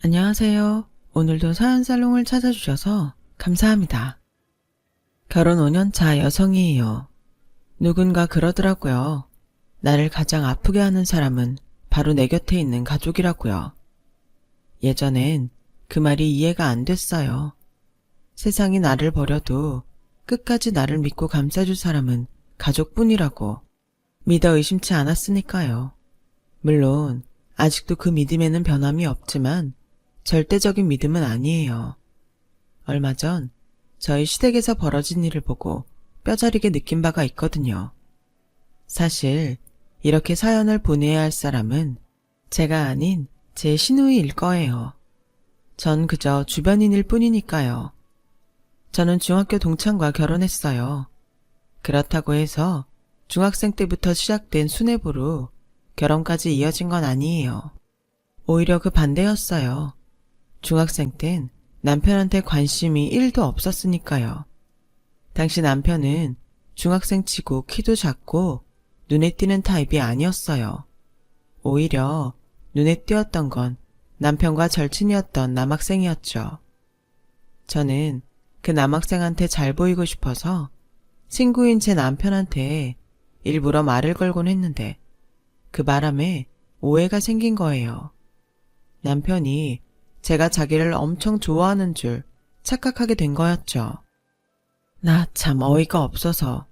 안녕하세요. 오늘도 사연살롱을 찾아주셔서 감사합니다. 결혼 5년 차 여성이에요. 누군가 그러더라고요. 나를 가장 아프게 하는 사람은 바로 내 곁에 있는 가족이라고요. 예전엔 그 말이 이해가 안 됐어요. 세상이 나를 버려도 끝까지 나를 믿고 감싸줄 사람은 가족뿐이라고 믿어 의심치 않았으니까요. 물론 아직도 그 믿음에는 변함이 없지만 절대적인 믿음은 아니에요. 얼마 전 저희 시댁에서 벌어진 일을 보고 뼈저리게 느낀 바가 있거든요. 사실 이렇게 사연을 보내야 할 사람은 제가 아닌 제 시누이일 거예요. 전 그저 주변인일 뿐이니까요. 저는 중학교 동창과 결혼했어요. 그렇다고 해서 중학생 때부터 시작된 수뇌부로 결혼까지 이어진 건 아니에요. 오히려 그 반대였어요. 중학생 땐 남편한테 관심이 1도 없었으니까요. 당시 남편은 중학생 치고 키도 작고 눈에 띄는 타입이 아니었어요. 오히려 눈에 띄었던 건 남편과 절친이었던 남학생이었죠. 저는 그 남학생한테 잘 보이고 싶어서 친구인 제 남편한테 일부러 말을 걸곤 했는데 그 바람에 오해가 생긴 거예요. 남편이 제가 자기를 엄청 좋아하는 줄 착각하게 된 거였죠. 나 참 어이가 없어서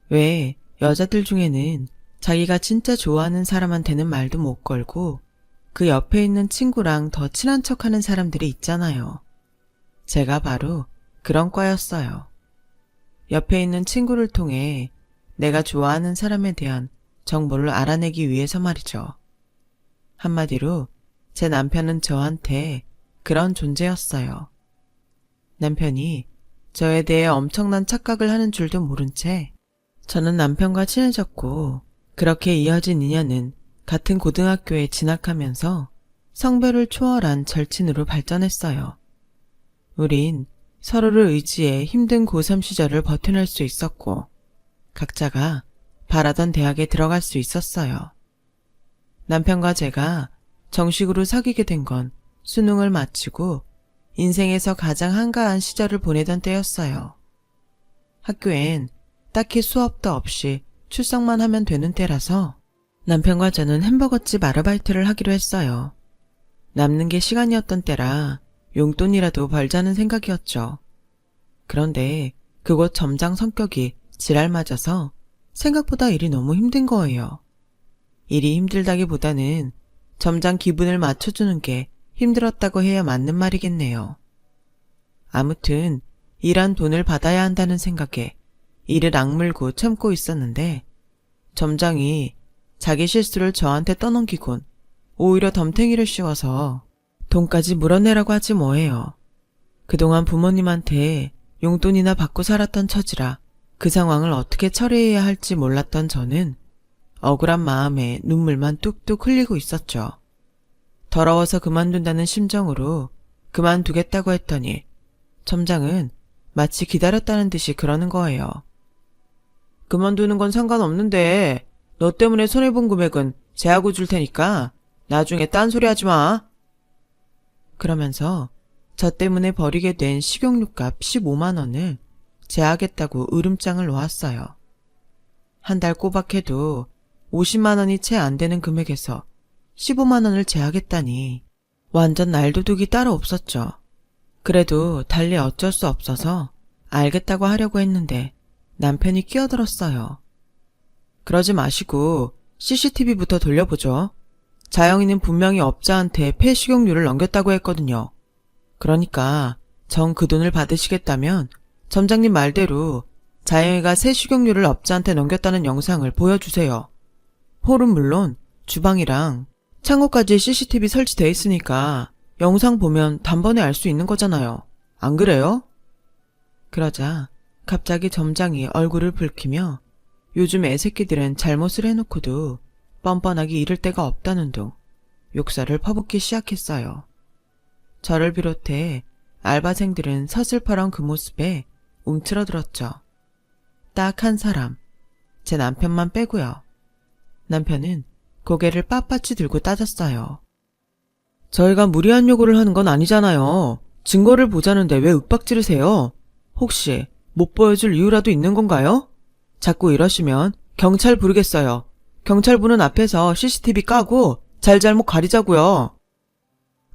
왜 여자들 중에는 자기가 진짜 좋아하는 사람한테는 말도 못 걸고 그 옆에 있는 친구랑 더 친한 척하는 사람들이 있잖아요. 제가 바로 그런 과였어요. 옆에 있는 친구를 통해 내가 좋아하는 사람에 대한 정보를 알아내기 위해서 말이죠. 한마디로 제 남편은 저한테 그런 존재였어요. 남편이 저에 대해 엄청난 착각을 하는 줄도 모른 채 저는 남편과 친해졌고 그렇게 이어진 인연은 같은 고등학교에 진학하면서 성별을 초월한 절친으로 발전했어요. 우린 서로를 의지해 힘든 고3 시절을 버텨낼 수 있었고 각자가 바라던 대학에 들어갈 수 있었어요. 남편과 제가 정식으로 사귀게 된 건 수능을 마치고 인생에서 가장 한가한 시절을 보내던 때였어요. 학교엔 딱히 수업도 없이 출석만 하면 되는 때라서 남편과 저는 햄버거집 아르바이트를 하기로 했어요. 남는 게 시간이었던 때라 용돈이라도 벌자는 생각이었죠. 그런데 그곳 점장 성격이 지랄 맞아서 생각보다 일이 너무 힘든 거예요. 일이 힘들다기보다는 점장 기분을 맞춰주는 게 힘들었다고 해야 맞는 말이겠네요. 아무튼 일한 돈을 받아야 한다는 생각에 이를 악물고 참고 있었는데 점장이 자기 실수를 저한테 떠넘기곤 오히려 덤탱이를 씌워서 돈까지 물어내라고 하지 뭐예요. 그동안 부모님한테 용돈이나 받고 살았던 처지라 그 상황을 어떻게 처리해야 할지 몰랐던 저는 억울한 마음에 눈물만 뚝뚝 흘리고 있었죠. 더러워서 그만둔다는 심정으로 그만두겠다고 했더니 점장은 마치 기다렸다는 듯이 그러는 거예요. 그만두는 건 상관없는데 너 때문에 손해본 금액은 제하고 줄 테니까 나중에 딴소리 하지 마. 그러면서 저 때문에 버리게 된 식용유값 15만 원을 제하겠다고 으름장을 놓았어요. 한 달 꼬박해도 50만 원이 채 안 되는 금액에서 15만 원을 제하겠다니 완전 날도둑이 따로 없었죠. 그래도 달리 어쩔 수 없어서 알겠다고 하려고 했는데 남편이 끼어들었어요. 그러지 마시고 CCTV부터 돌려보죠. 자영이는 분명히 업자한테 폐식용유를 넘겼다고 했거든요. 그러니까 정 그 돈을 받으시겠다면 점장님 말대로 자영이가 새 식용유를 업자한테 넘겼다는 영상을 보여주세요. 홀은 물론 주방이랑 창고까지 CCTV 설치돼 있으니까 영상 보면 단번에 알 수 있는 거잖아요. 안 그래요? 그러자 갑자기 점장이 얼굴을 붉히며 요즘 애새끼들은 잘못을 해놓고도 뻔뻔하게 이를 데가 없다는 둥 욕설을 퍼붓기 시작했어요. 저를 비롯해 알바생들은 서슬퍼런 그 모습에 움츠러들었죠. 딱 한 사람, 제 남편만 빼고요. 남편은 고개를 빳빳이 들고 따졌어요. 저희가 무리한 요구를 하는 건 아니잖아요. 증거를 보자는데 왜 윽박지르세요? 혹시 못 보여줄 이유라도 있는 건가요? 자꾸 이러시면 경찰 부르겠어요. 경찰분은 앞에서 CCTV 까고 잘잘못 가리자고요.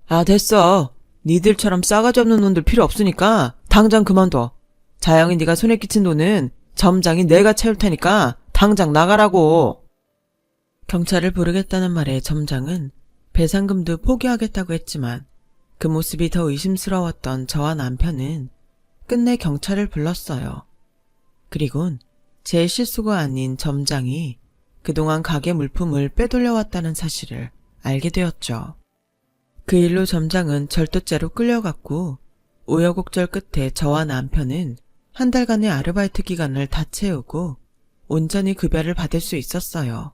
아, 됐어. 니들처럼 싸가지 없는 놈들 필요 없으니까 당장 그만둬. 자영이 네가 손에 끼친 돈은 점장이 내가 채울 테니까 당장 나가라고. 경찰을 부르겠다는 말에 점장은 배상금도 포기하겠다고 했지만 그 모습이 더 의심스러웠던 저와 남편은 끝내 경찰을 불렀어요. 그리곤 제 실수가 아닌 점장이 그동안 가게 물품을 빼돌려왔다는 사실을 알게 되었죠. 그 일로 점장은 절도죄로 끌려갔고 우여곡절 끝에 저와 남편은 한 달간의 아르바이트 기간을 다 채우고 온전히 급여를 받을 수 있었어요.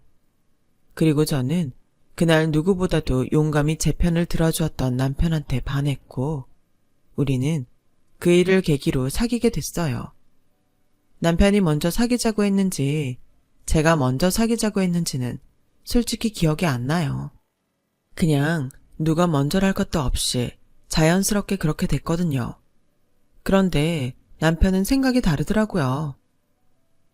그리고 저는 그날 누구보다도 용감히 제 편을 들어주었던 남편한테 반했고 우리는 그 일을 계기로 사귀게 됐어요. 남편이 먼저 사귀자고 했는지 제가 먼저 사귀자고 했는지는 솔직히 기억이 안 나요. 그냥 누가 먼저랄 것도 없이 자연스럽게 그렇게 됐거든요. 그런데 남편은 생각이 다르더라고요.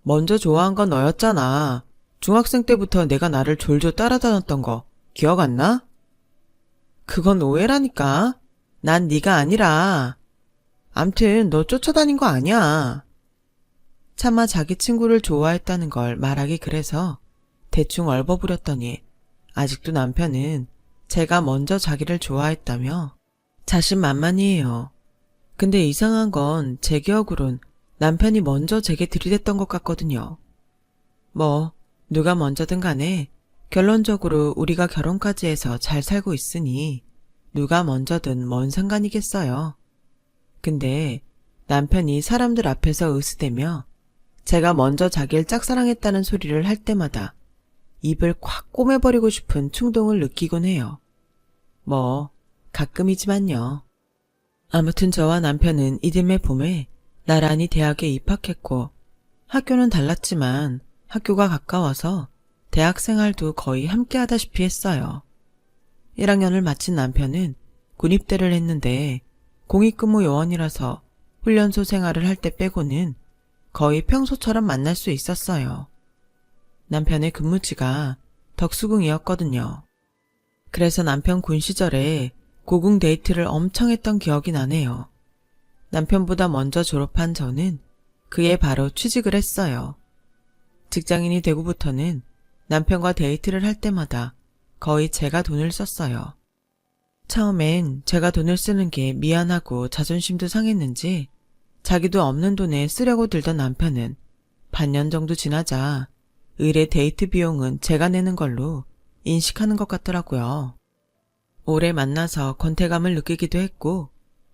먼저 좋아한 건 너였잖아. 중학생 때부터 내가 나를 졸졸 따라다녔던 거 기억 안 나? 그건 오해라니까. 난 네가 아니라. 암튼 너 쫓아다닌 거 아니야. 차마 자기 친구를 좋아했다는 걸 말하기 그래서 대충 얼버무렸더니 아직도 남편은 제가 먼저 자기를 좋아했다며 자신만만이에요. 근데 이상한 건 제 기억으론 남편이 먼저 제게 들이댔던 것 같거든요. 뭐 누가 먼저든 간에 결론적으로 우리가 결혼까지 해서 잘 살고 있으니 누가 먼저든 뭔 상관이겠어요. 근데 남편이 사람들 앞에서 으스대며 제가 먼저 자기를 짝사랑했다는 소리를 할 때마다 입을 콱 꼬매버리고 싶은 충동을 느끼곤 해요. 뭐 가끔이지만요. 아무튼 저와 남편은 이듬해 봄에 나란히 대학에 입학했고 학교는 달랐지만 학교가 가까워서 대학 생활도 거의 함께 하다시피 했어요. 1학년을 마친 남편은 군입대를 했는데 공익근무 요원이라서 훈련소 생활을 할 때 빼고는 거의 평소처럼 만날 수 있었어요. 남편의 근무지가 덕수궁이었거든요. 그래서 남편 군 시절에 고궁 데이트를 엄청 했던 기억이 나네요. 남편보다 먼저 졸업한 저는 그에 바로 취직을 했어요. 직장인이 되고부터는 남편과 데이트를 할 때마다 거의 제가 돈을 썼어요. 처음엔 제가 돈을 쓰는 게 미안하고 자존심도 상했는지 자기도 없는 돈에 쓰려고 들던 남편은 반년 정도 지나자 의뢰 데이트 비용은 제가 내는 걸로 인식하는 것 같더라고요. 오래 만나서 권태감을 느끼기도 했고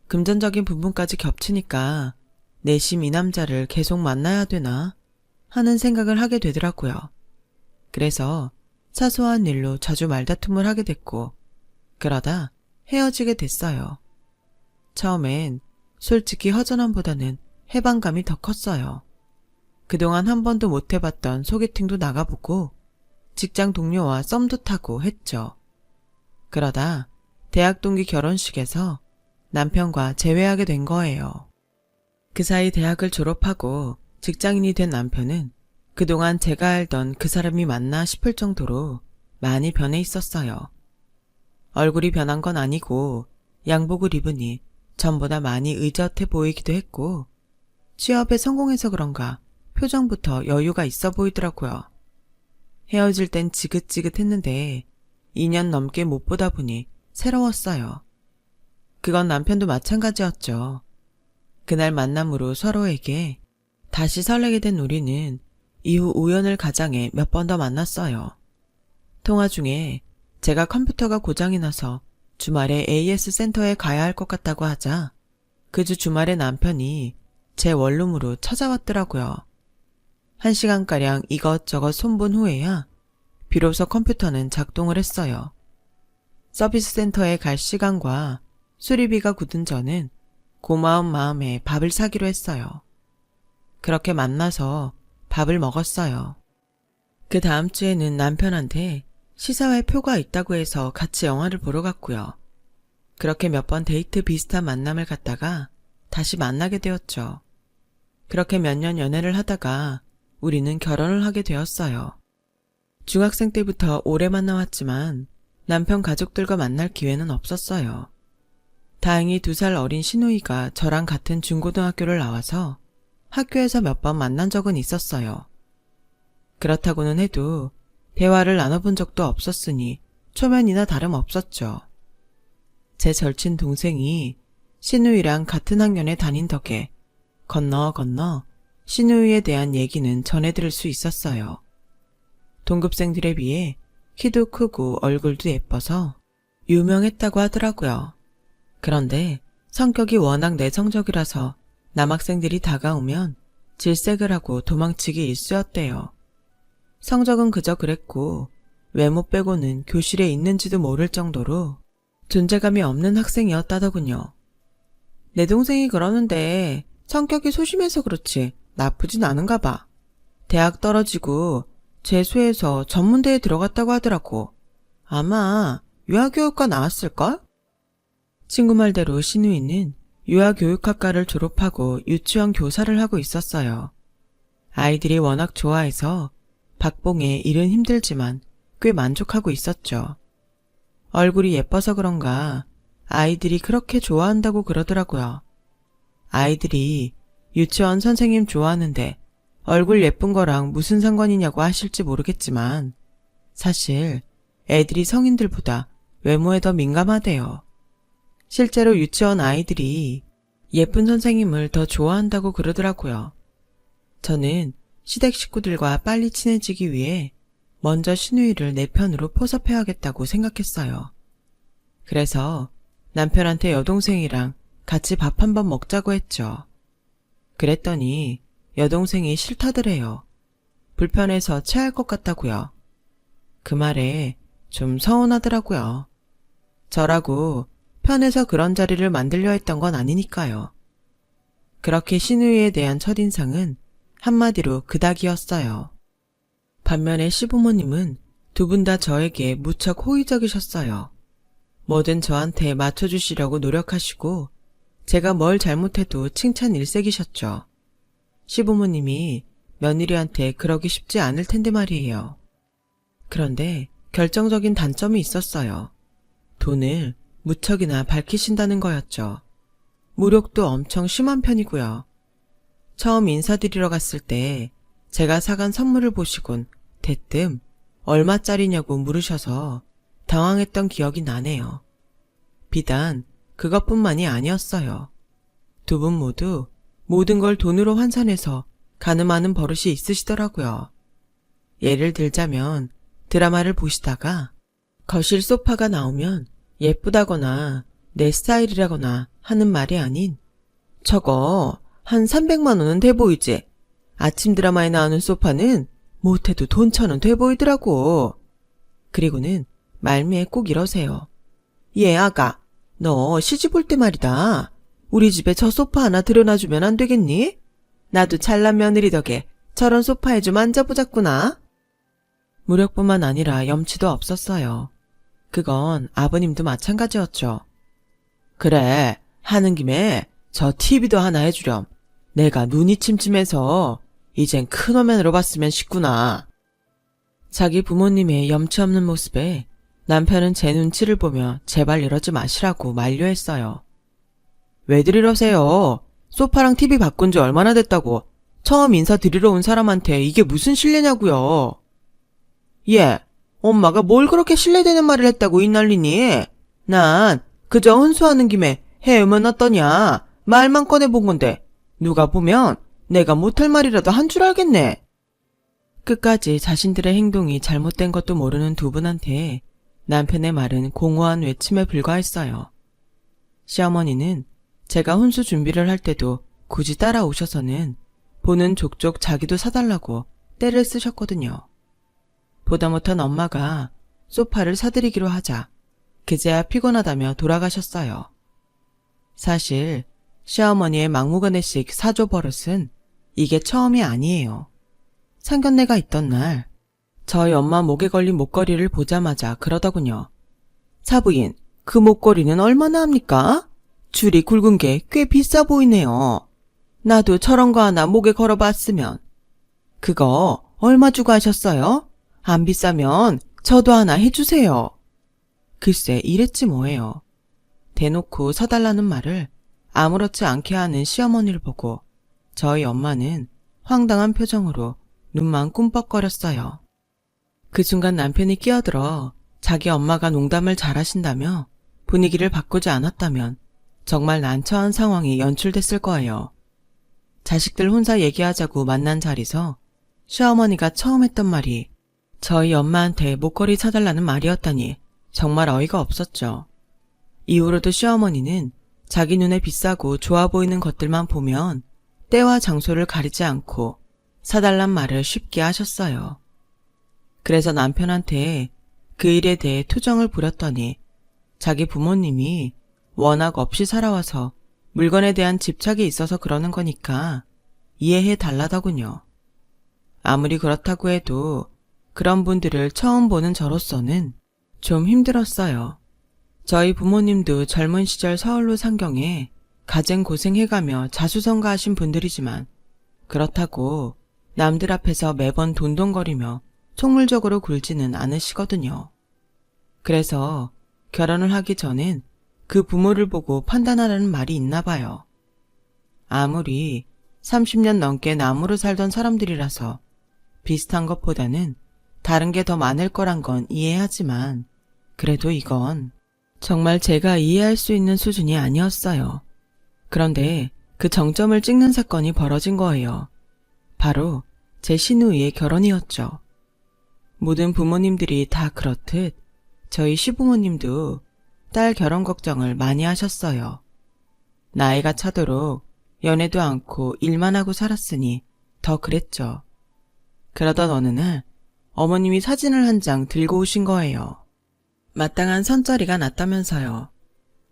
금전적인 부분까지 겹치니까 내심 이 남자를 계속 만나야 되나 하는 생각을 하게 되더라고요. 그래서 사소한 일로 자주 말다툼을 하게 됐고 그러다 헤어지게 됐어요. 처음엔 솔직히 허전함보다는 해방감이 더 컸어요. 그동안 한 번도 못 해봤던 소개팅도 나가보고 직장 동료와 썸도 타고 했죠. 그러다 대학 동기 결혼식에서 남편과 재회하게 된 거예요. 그 사이 대학을 졸업하고 직장인이 된 남편은 그동안 제가 알던 그 사람이 맞나 싶을 정도로 많이 변해 있었어요. 얼굴이 변한 건 아니고 양복을 입으니 전보다 많이 의젓해 보이기도 했고 취업에 성공해서 그런가 표정부터 여유가 있어 보이더라고요. 헤어질 땐 지긋지긋했는데 2년 넘게 못 보다 보니 새로웠어요. 그건 남편도 마찬가지였죠. 그날 만남으로 서로에게 다시 설레게 된 우리는 이후 우연을 가장해 몇 번 더 만났어요. 통화 중에 제가 컴퓨터가 고장이 나서 주말에 AS 센터에 가야 할 것 같다고 하자 그 주 주말에 남편이 제 원룸으로 찾아왔더라고요. 1시간가량 이것저것 손본 후에야 비로소 컴퓨터는 작동을 했어요. 서비스 센터에 갈 시간과 수리비가 굳은 저는 고마운 마음에 밥을 사기로 했어요. 그렇게 만나서 밥을 먹었어요. 그 다음 주에는 남편한테 시사회 표가 있다고 해서 같이 영화를 보러 갔고요. 그렇게 몇 번 데이트 비슷한 만남을 갖다가 다시 만나게 되었죠. 그렇게 몇 년 연애를 하다가 우리는 결혼을 하게 되었어요. 중학생 때부터 오래 만나왔지만 남편 가족들과 만날 기회는 없었어요. 다행히 2살 어린 시누이가 저랑 같은 중고등학교를 나와서 학교에서 몇 번 만난 적은 있었어요. 그렇다고는 해도 대화를 나눠본 적도 없었으니 초면이나 다름없었죠. 제 절친 동생이 시누이랑 같은 학년에 다닌 덕에 건너 시누이에 대한 얘기는 전해들을 수 있었어요. 동급생들에 비해 키도 크고 얼굴도 예뻐서 유명했다고 하더라고요. 그런데 성격이 워낙 내성적이라서 남학생들이 다가오면 질색을 하고 도망치기 일쑤였대요. 성적은 그저 그랬고 외모 빼고는 교실에 있는지도 모를 정도로 존재감이 없는 학생이었다더군요. 내 동생이 그러는데 성격이 소심해서 그렇지 나쁘진 않은가 봐. 대학 떨어지고 재수해서 전문대에 들어갔다고 하더라고. 아마 유아교육과 나왔을걸? 친구 말대로 신우이는 유아교육학과를 졸업하고 유치원 교사를 하고 있었어요. 아이들이 워낙 좋아해서 박봉에 일은 힘들지만 꽤 만족하고 있었죠. 얼굴이 예뻐서 그런가 아이들이 그렇게 좋아한다고 그러더라고요. 아이들이 유치원 선생님 좋아하는데 얼굴 예쁜 거랑 무슨 상관이냐고 하실지 모르겠지만 사실 애들이 성인들보다 외모에 더 민감하대요. 실제로 유치원 아이들이 예쁜 선생님을 더 좋아한다고 그러더라고요. 저는 시댁 식구들과 빨리 친해지기 위해 먼저 시누이를 내 편으로 포섭해야겠다고 생각했어요. 그래서 남편한테 여동생이랑 같이 밥 한번 먹자고 했죠. 그랬더니 여동생이 싫다더래요. 불편해서 체할 것 같다고요. 그 말에 좀 서운하더라고요. 저라고 편해서 그런 자리를 만들려 했던 건 아니니까요. 그렇게 시누이에 대한 첫인상은 한마디로 그닥이었어요. 반면에 시부모님은 두 분 다 저에게 무척 호의적이셨어요. 뭐든 저한테 맞춰주시려고 노력하시고 제가 뭘 잘못해도 칭찬 일색이셨죠. 시부모님이 며느리한테 그러기 쉽지 않을 텐데 말이에요. 그런데 결정적인 단점이 있었어요. 돈을 무척이나 밝히신다는 거였죠. 무력도 엄청 심한 편이고요. 처음 인사드리러 갔을 때 제가 사간 선물을 보시곤 대뜸 얼마짜리냐고 물으셔서 당황했던 기억이 나네요. 비단 그것뿐만이 아니었어요. 두 분 모두 모든 걸 돈으로 환산해서 가늠하는 버릇이 있으시더라고요. 예를 들자면 드라마를 보시다가 거실 소파가 나오면 예쁘다거나 내 스타일이라거나 하는 말이 아닌 저거 한 300만 원은 돼 보이지? 아침 드라마에 나오는 소파는 못해도 돈 1,000원 돼 보이더라고. 그리고는 말미에 꼭 이러세요. 얘 아가, 너 시집 올 때 말이다. 우리 집에 저 소파 하나 들여놔주면 안 되겠니? 나도 잘난 며느리 덕에 저런 소파에 좀 앉아보자꾸나. 무력뿐만 아니라 염치도 없었어요. 그건 아버님도 마찬가지였죠. 그래, 하는 김에 저 TV도 하나 해주렴. 내가 눈이 침침해서 이젠 큰 화면으로 봤으면 싶구나. 자기 부모님의 염치 없는 모습에 남편은 제 눈치를 보며 제발 이러지 마시라고 만류했어요. 왜들 이러세요? 소파랑 TV 바꾼 지 얼마나 됐다고. 처음 인사드리러 온 사람한테 이게 무슨 실례냐고요. 예, 엄마가 뭘 그렇게 실례되는 말을 했다고 이 난리니? 난 그저 혼수하는 김에 해오면 어떠냐. 말만 꺼내본 건데 누가 보면 내가 못할 말이라도 한 줄 알겠네. 끝까지 자신들의 행동이 잘못된 것도 모르는 두 분한테 남편의 말은 공허한 외침에 불과했어요. 시어머니는 제가 혼수 준비를 할 때도 굳이 따라오셔서는 보는 족족 자기도 사달라고 떼를 쓰셨거든요. 보다 못한 엄마가 소파를 사드리기로 하자 그제야 피곤하다며 돌아가셨어요. 사실 시어머니의 막무가내식 사조 버릇은 이게 처음이 아니에요. 상견례가 있던 날 저희 엄마 목에 걸린 목걸이를 보자마자 그러더군요. 사부인, 그 목걸이는 얼마나 합니까? 줄이 굵은 게 꽤 비싸 보이네요. 나도 저런 거 하나 목에 걸어봤으면. 그거 얼마 주고 하셨어요? 안 비싸면 저도 하나 해주세요. 글쎄 이랬지 뭐예요. 대놓고 사달라는 말을 아무렇지 않게 하는 시어머니를 보고 저희 엄마는 황당한 표정으로 눈만 꿈뻑거렸어요. 그 순간 남편이 끼어들어 자기 엄마가 농담을 잘하신다며 분위기를 바꾸지 않았다면 정말 난처한 상황이 연출됐을 거예요. 자식들 혼자 얘기하자고 만난 자리서 시어머니가 처음 했던 말이 저희 엄마한테 목걸이 사달라는 말이었다니 정말 어이가 없었죠. 이후로도 시어머니는 자기 눈에 비싸고 좋아 보이는 것들만 보면 때와 장소를 가리지 않고 사달란 말을 쉽게 하셨어요. 그래서 남편한테 그 일에 대해 투정을 부렸더니 자기 부모님이 워낙 없이 살아와서 물건에 대한 집착이 있어서 그러는 거니까 이해해 달라더군요. 아무리 그렇다고 해도 그런 분들을 처음 보는 저로서는 좀 힘들었어요. 저희 부모님도 젊은 시절 서울로 상경해 가정 고생해가며 자수성가하신 분들이지만 그렇다고 남들 앞에서 매번 돈돈거리며 속물적으로 굴지는 않으시거든요. 그래서 결혼을 하기 전엔 그 부모를 보고 판단하라는 말이 있나 봐요. 아무리 30년 넘게 남으로 살던 사람들이라서 비슷한 것보다는 다른 게 더 많을 거란 건 이해하지만 그래도 이건 정말 제가 이해할 수 있는 수준이 아니었어요. 그런데 그 정점을 찍는 사건이 벌어진 거예요. 바로 제 시누이의 결혼이었죠. 모든 부모님들이 다 그렇듯 저희 시부모님도 딸 결혼 걱정을 많이 하셨어요. 나이가 차도록 연애도 않고 일만 하고 살았으니 더 그랬죠. 그러던 어느 날 어머님이 사진을 한 장 들고 오신 거예요. 마땅한 선자리가 났다면서요.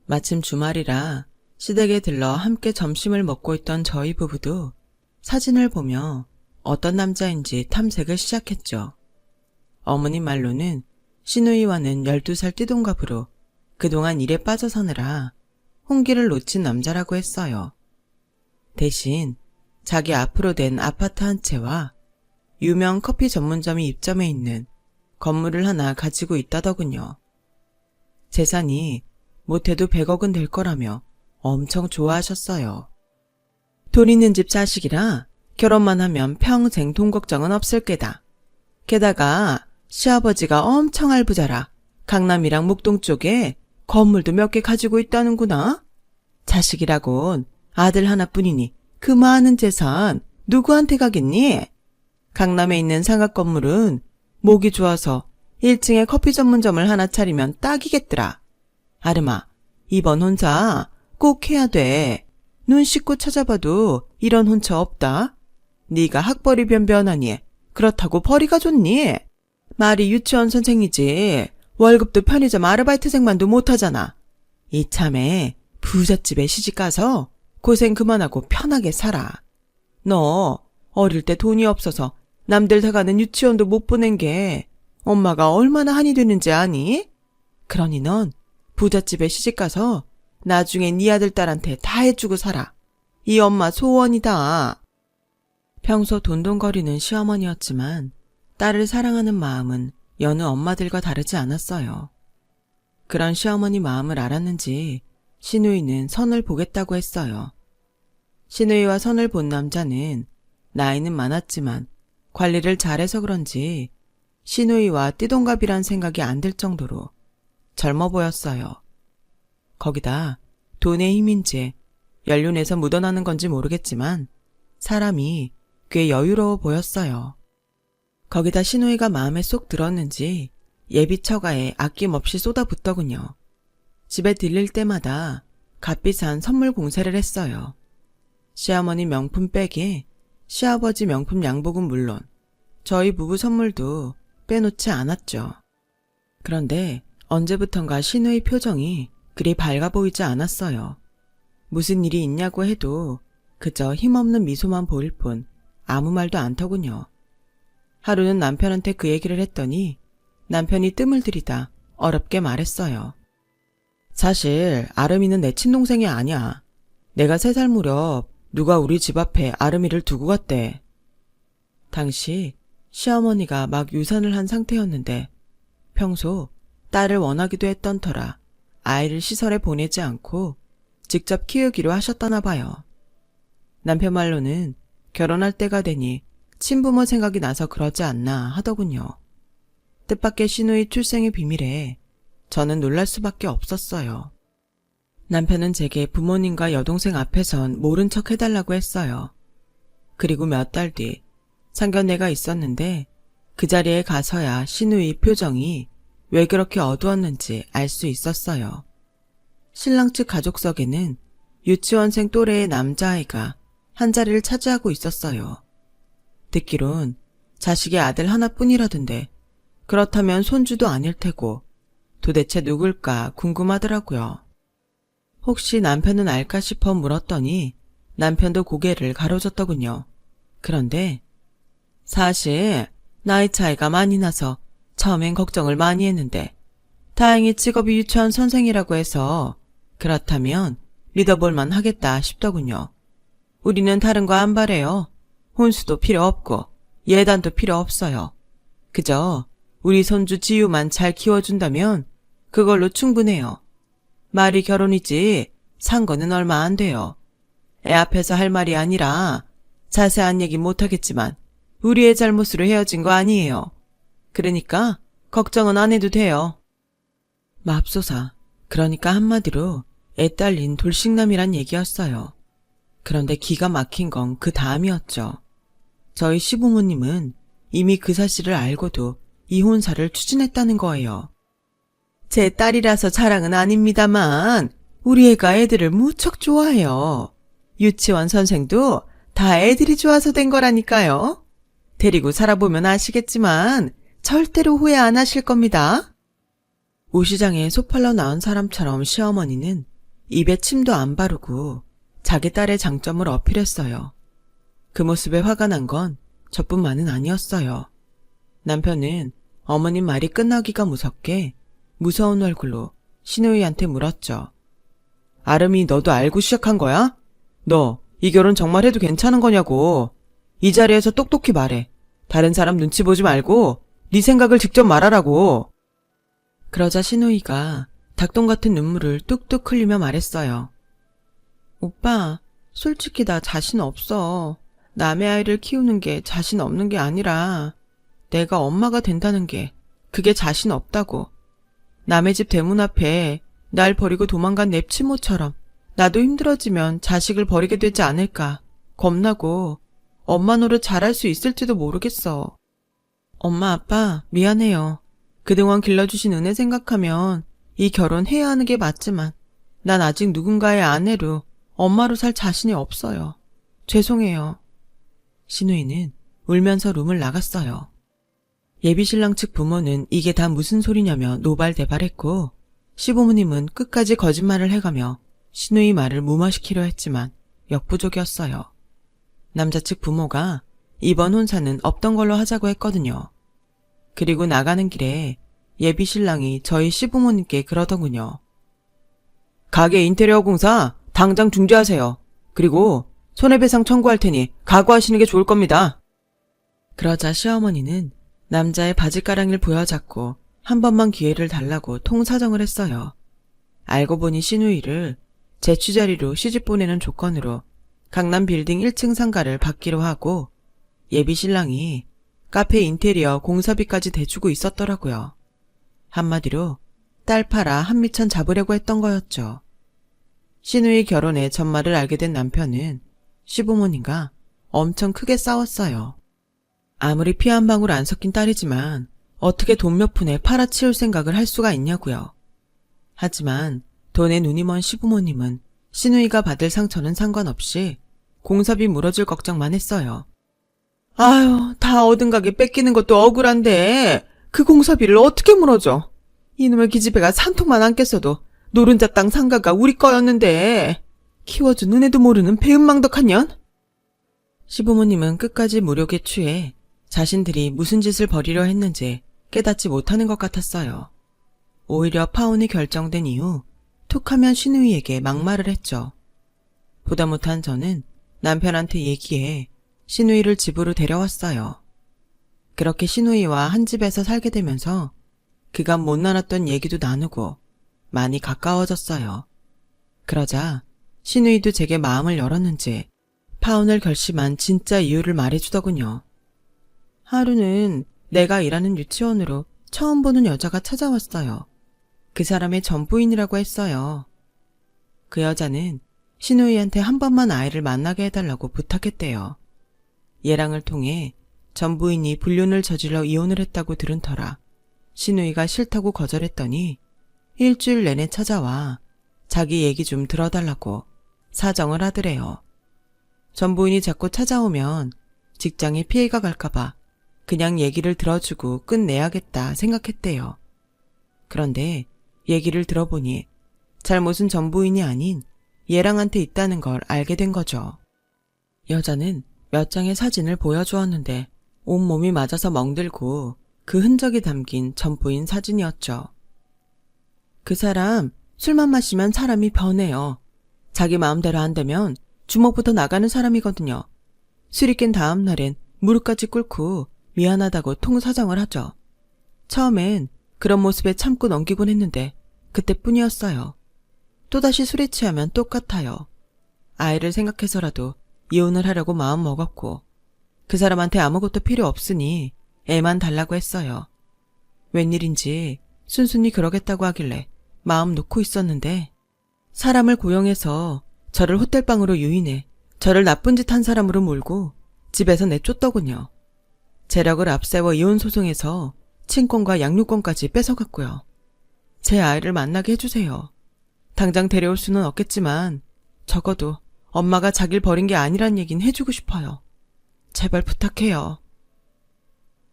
마침 주말이라 시댁에 들러 함께 점심을 먹고 있던 저희 부부도 사진을 보며 어떤 남자인지 탐색을 시작했죠. 어머님 말로는 시누이와는 12살 띠동갑으로 그동안 일에 빠져 사느라 혼기를 놓친 남자라고 했어요. 대신 자기 앞으로 된 아파트 한 채와 유명 커피 전문점이 입점해 있는 건물을 하나 가지고 있다더군요. 재산이 못해도 100억은 될 거라며 엄청 좋아하셨어요. 돈 있는 집 자식이라 결혼만 하면 평생 돈 걱정은 없을 게다. 게다가 시아버지가 엄청 알부자라 강남이랑 목동 쪽에 건물도 몇 개 가지고 있다는구나. 자식이라곤 아들 하나뿐이니 그 많은 재산 누구한테 가겠니? 강남에 있는 상가 건물은 목이 좋아서 1층에 커피 전문점을 하나 차리면 딱이겠더라. 아름아, 이번 혼자 꼭 해야 돼. 눈 씻고 찾아봐도 이런 혼처 없다. 네가 학벌이 변변하니 그렇다고 벌이가 좋니? 말이 유치원 선생이지 월급도 편의점 아르바이트생만도 못하잖아. 이참에 부잣집에 시집가서 고생 그만하고 편하게 살아. 너 어릴 때 돈이 없어서 남들 다 가는 유치원도 못 보낸 게 엄마가 얼마나 한이 되는지 아니? 그러니 넌 부잣집에 시집가서 나중에 네 아들 딸한테 다 해주고 살아. 이 엄마 소원이다. 평소 돈돈거리는 시어머니였지만 딸을 사랑하는 마음은 여느 엄마들과 다르지 않았어요. 그런 시어머니 마음을 알았는지 시누이는 선을 보겠다고 했어요. 시누이와 선을 본 남자는 나이는 많았지만 관리를 잘해서 그런지 시누이와 띠동갑이란 생각이 안 들 정도로 젊어 보였어요. 거기다 돈의 힘인지 연륜에서 묻어나는 건지 모르겠지만 사람이 꽤 여유로워 보였어요. 거기다 시누이가 마음에 쏙 들었는지 예비 처가에 아낌없이 쏟아붓더군요. 집에 들릴 때마다 값비싼 선물 공세를 했어요. 시어머니 명품 백에 시아버지 명품 양복은 물론 저희 부부 선물도 빼놓지 않았죠. 그런데 언제부턴가 시누이 표정이 그리 밝아 보이지 않았어요. 무슨 일이 있냐고 해도 그저 힘없는 미소만 보일 뿐 아무 말도 않더군요. 하루는 남편한테 그 얘기를 했더니 남편이 뜸을 들이다 어렵게 말했어요. 사실 아름이는 내 친동생이 아니야. 내가 3살 무렵 누가 우리 집 앞에 아름이를 두고 갔대. 당시 시어머니가 막 유산을 한 상태였는데 평소 딸을 원하기도 했던 터라 아이를 시설에 보내지 않고 직접 키우기로 하셨다나 봐요. 남편 말로는 결혼할 때가 되니 친부모 생각이 나서 그러지 않나 하더군요. 뜻밖의 시누이 출생의 비밀에 저는 놀랄 수밖에 없었어요. 남편은 제게 부모님과 여동생 앞에선 모른 척 해달라고 했어요. 그리고 몇 달 뒤 상견례가 있었는데 그 자리에 가서야 시누이 표정이 왜 그렇게 어두웠는지 알 수 있었어요. 신랑 측 가족석에는 유치원생 또래의 남자아이가 한 자리를 차지하고 있었어요. 듣기론 자식의 아들 하나뿐이라던데 그렇다면 손주도 아닐 테고 도대체 누굴까 궁금하더라고요. 혹시 남편은 알까 싶어 물었더니 남편도 고개를 가로젓더군요. 그런데 사실 나이 차이가 많이 나서 처음엔 걱정을 많이 했는데 다행히 직업이 유치원 선생이라고 해서 그렇다면 믿어볼만 하겠다 싶더군요. 우리는 다른 거 안 바래요. 혼수도 필요 없고 예단도 필요 없어요. 그저 우리 손주 지유만 잘 키워준다면 그걸로 충분해요. 말이 결혼이지 산 거는 얼마 안 돼요. 애 앞에서 할 말이 아니라 자세한 얘기 못하겠지만 우리의 잘못으로 헤어진 거 아니에요. 그러니까 걱정은 안 해도 돼요. 맙소사, 그러니까 한마디로 애 딸린 돌싱남이란 얘기였어요. 그런데 기가 막힌 건 그 다음이었죠. 저희 시부모님은 이미 그 사실을 알고도 이혼사를 추진했다는 거예요. 제 딸이라서 자랑은 아닙니다만 우리 애가 애들을 무척 좋아해요. 유치원 선생도 다 애들이 좋아서 된 거라니까요. 데리고 살아보면 아시겠지만 절대로 후회 안 하실 겁니다. 오시장에 소팔러 나온 사람처럼 시어머니는 입에 침도 안 바르고 자기 딸의 장점을 어필했어요. 그 모습에 화가 난 건 저뿐만은 아니었어요. 남편은 어머님 말이 끝나기가 무섭게 무서운 얼굴로 시누이한테 물었죠. 아름이 너도 알고 시작한 거야? 너 이 결혼 정말 해도 괜찮은 거냐고. 이 자리에서 똑똑히 말해. 다른 사람 눈치 보지 말고 네 생각을 직접 말하라고. 그러자 시누이가 닭똥 같은 눈물을 뚝뚝 흘리며 말했어요. 오빠, 솔직히 나 자신 없어. 남의 아이를 키우는 게 자신 없는 게 아니라 내가 엄마가 된다는 게 그게 자신 없다고. 남의 집 대문 앞에 날 버리고 도망간 냅치모처럼 나도 힘들어지면 자식을 버리게 되지 않을까 겁나고 엄마 노릇 잘할 수 있을지도 모르겠어. 엄마 아빠 미안해요. 그동안 길러주신 은혜 생각하면 이 결혼 해야 하는 게 맞지만 난 아직 누군가의 아내로 엄마로 살 자신이 없어요. 죄송해요. 시누이는 울면서 룸을 나갔어요. 예비신랑 측 부모는 이게 다 무슨 소리냐며 노발대발했고 시부모님은 끝까지 거짓말을 해가며 시누이 말을 무마시키려 했지만 역부족이었어요. 남자 측 부모가 이번 혼사는 없던 걸로 하자고 했거든요. 그리고 나가는 길에 예비신랑이 저희 시부모님께 그러더군요. 가게 인테리어 공사 당장 중지하세요. 그리고 손해배상 청구할 테니 각오하시는 게 좋을 겁니다. 그러자 시어머니는 남자의 바지가랑이를 부여잡고 한 번만 기회를 달라고 통사정을 했어요. 알고 보니 시누이를 제 취자리로 시집 보내는 조건으로 강남 빌딩 1층 상가를 받기로 하고 예비신랑이 카페 인테리어 공사비까지 대주고 있었더라고요. 한마디로 딸 팔아 한미천 잡으려고 했던 거였죠. 시누이 결혼의 전말을 알게 된 남편은 시부모님과 엄청 크게 싸웠어요. 아무리 피 한 방울 안 섞인 딸이지만 어떻게 돈 몇 푼에 팔아치울 생각을 할 수가 있냐고요. 하지만 돈에 눈이 먼 시부모님은 시누이가 받을 상처는 상관없이 공사비 물어줄 걱정만 했어요. 아유, 다 얻은 가게 뺏기는 것도 억울한데 그 공사비를 어떻게 물어줘. 이놈의 기집애가 산통만 안 깼어도 노른자 땅 상가가 우리 거였는데 키워준 은혜도 모르는 배은망덕한 년? 시부모님은 끝까지 무력에 취해 자신들이 무슨 짓을 벌이려 했는지 깨닫지 못하는 것 같았어요. 오히려 파혼이 결정된 이후 툭하면 신우이에게 막말을 했죠. 보다 못한 저는 남편한테 얘기해 신우이를 집으로 데려왔어요. 그렇게 신우이와 한 집에서 살게 되면서 그간 못 나눴던 얘기도 나누고 많이 가까워졌어요. 그러자 신우이도 제게 마음을 열었는지 파혼을 결심한 진짜 이유를 말해주더군요. 하루는 내가 일하는 유치원으로 처음 보는 여자가 찾아왔어요. 그 사람의 전부인이라고 했어요. 그 여자는 신우이한테 한 번만 아이를 만나게 해달라고 부탁했대요. 예랑을 통해 전부인이 불륜을 저질러 이혼을 했다고 들은 터라 신우이가 싫다고 거절했더니 일주일 내내 찾아와 자기 얘기 좀 들어달라고 사정을 하더래요. 전부인이 자꾸 찾아오면 직장에 피해가 갈까봐 그냥 얘기를 들어주고 끝내야겠다 생각했대요. 그런데 얘기를 들어보니 잘못은 전부인이 아닌 예랑한테 있다는 걸 알게 된 거죠. 여자는 몇 장의 사진을 보여주었는데 온몸이 맞아서 멍들고 그 흔적이 담긴 전부인 사진이었죠. 그 사람 술만 마시면 사람이 변해요. 자기 마음대로 안 되면 주먹부터 나가는 사람이거든요. 술이 깬 다음 날엔 무릎까지 꿇고 미안하다고 통사정을 하죠. 처음엔 그런 모습에 참고 넘기곤 했는데 그때뿐이었어요. 또다시 술에 취하면 똑같아요. 아이를 생각해서라도 이혼을 하려고 마음 먹었고 그 사람한테 아무것도 필요 없으니 애만 달라고 했어요. 웬일인지 순순히 그러겠다고 하길래 마음 놓고 있었는데 사람을 고용해서 저를 호텔방으로 유인해 저를 나쁜 짓 한 사람으로 몰고 집에서 내쫓더군요. 재력을 앞세워 이혼 소송에서 친권과 양육권까지 뺏어갔고요. 제 아이를 만나게 해주세요. 당장 데려올 수는 없겠지만 적어도 엄마가 자기를 버린 게 아니란 얘긴 해주고 싶어요. 제발 부탁해요.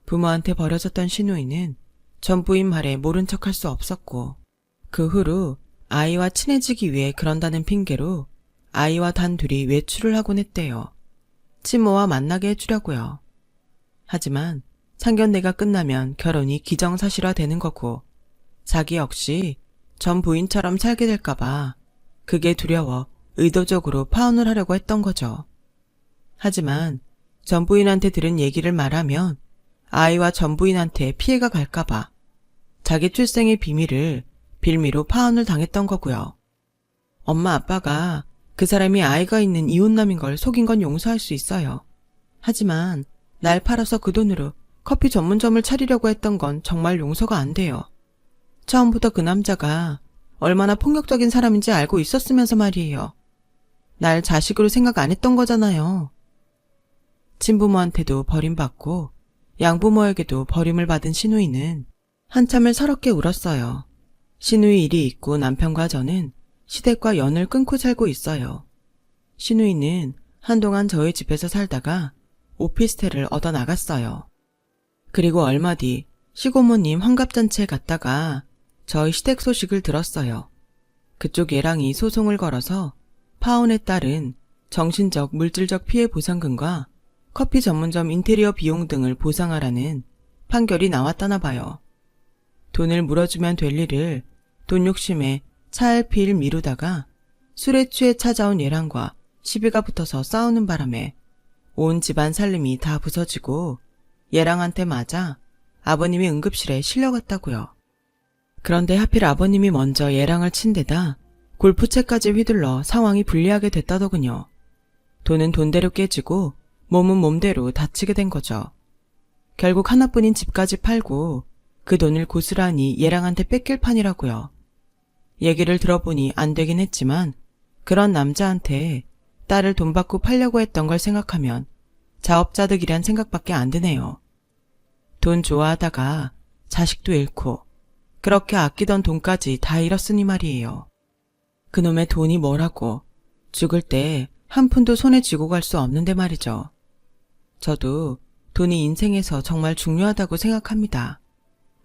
부모한테 버려졌던 신우이는 전부인 말에 모른 척할 수 없었고 그 후로 아이와 친해지기 위해 그런다는 핑계로 아이와 단 둘이 외출을 하곤 했대요. 친모와 만나게 해주려고요. 하지만 상견례가 끝나면 결혼이 기정사실화 되는 거고 자기 역시 전 부인처럼 살게 될까봐 그게 두려워 의도적으로 파혼을 하려고 했던 거죠. 하지만 전 부인한테 들은 얘기를 말하면 아이와 전 부인한테 피해가 갈까봐 자기 출생의 비밀을 빌미로 파혼을 당했던 거고요. 엄마 아빠가 그 사람이 아이가 있는 이혼남인 걸 속인 건 용서할 수 있어요. 하지만 날 팔아서 그 돈으로 커피 전문점을 차리려고 했던 건 정말 용서가 안 돼요. 처음부터 그 남자가 얼마나 폭력적인 사람인지 알고 있었으면서 말이에요. 날 자식으로 생각 안 했던 거잖아요. 친부모한테도 버림받고 양부모에게도 버림을 받은 신우이는 한참을 서럽게 울었어요. 신우이 일이 있고 남편과 저는 시댁과 연을 끊고 살고 있어요. 신우이는 한동안 저희 집에서 살다가 오피스텔을 얻어 나갔어요. 그리고 얼마 뒤 시고모님 환갑잔치에 갔다가 저희 시댁 소식을 들었어요. 그쪽 예랑이 소송을 걸어서 파혼에 따른 정신적, 물질적 피해 보상금과 커피 전문점 인테리어 비용 등을 보상하라는 판결이 나왔다나 봐요. 돈을 물어주면 될 일을 돈 욕심에 차일피일 미루다가 술에 취해 찾아온 예랑과 시비가 붙어서 싸우는 바람에 온 집안 살림이 다 부서지고 예랑한테 맞아 아버님이 응급실에 실려갔다고요. 그런데 하필 아버님이 먼저 예랑을 친 데다 골프채까지 휘둘러 상황이 불리하게 됐다더군요. 돈은 돈대로 깨지고 몸은 몸대로 다치게 된 거죠. 결국 하나뿐인 집까지 팔고 그 돈을 고스란히 예랑한테 뺏길 판이라고요. 얘기를 들어보니 안 되긴 했지만 그런 남자한테 딸을 돈 받고 팔려고 했던 걸 생각하면 자업자득이란 생각밖에 안 드네요. 돈 좋아하다가 자식도 잃고 그렇게 아끼던 돈까지 다 잃었으니 말이에요. 그놈의 돈이 뭐라고 죽을 때 한 푼도 손에 쥐고 갈 수 없는데 말이죠. 저도 돈이 인생에서 정말 중요하다고 생각합니다.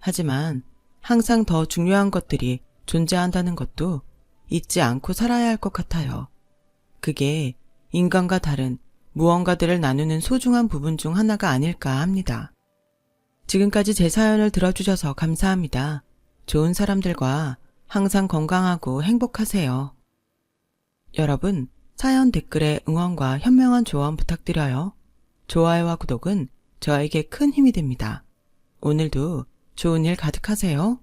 하지만 항상 더 중요한 것들이 존재한다는 것도 잊지 않고 살아야 할 것 같아요. 그게 인간과 다른 무언가들을 나누는 소중한 부분 중 하나가 아닐까 합니다. 지금까지 제 사연을 들어주셔서 감사합니다. 좋은 사람들과 항상 건강하고 행복하세요. 여러분, 사연 댓글에 응원과 현명한 조언 부탁드려요. 좋아요와 구독은 저에게 큰 힘이 됩니다. 오늘도 좋은 일 가득하세요.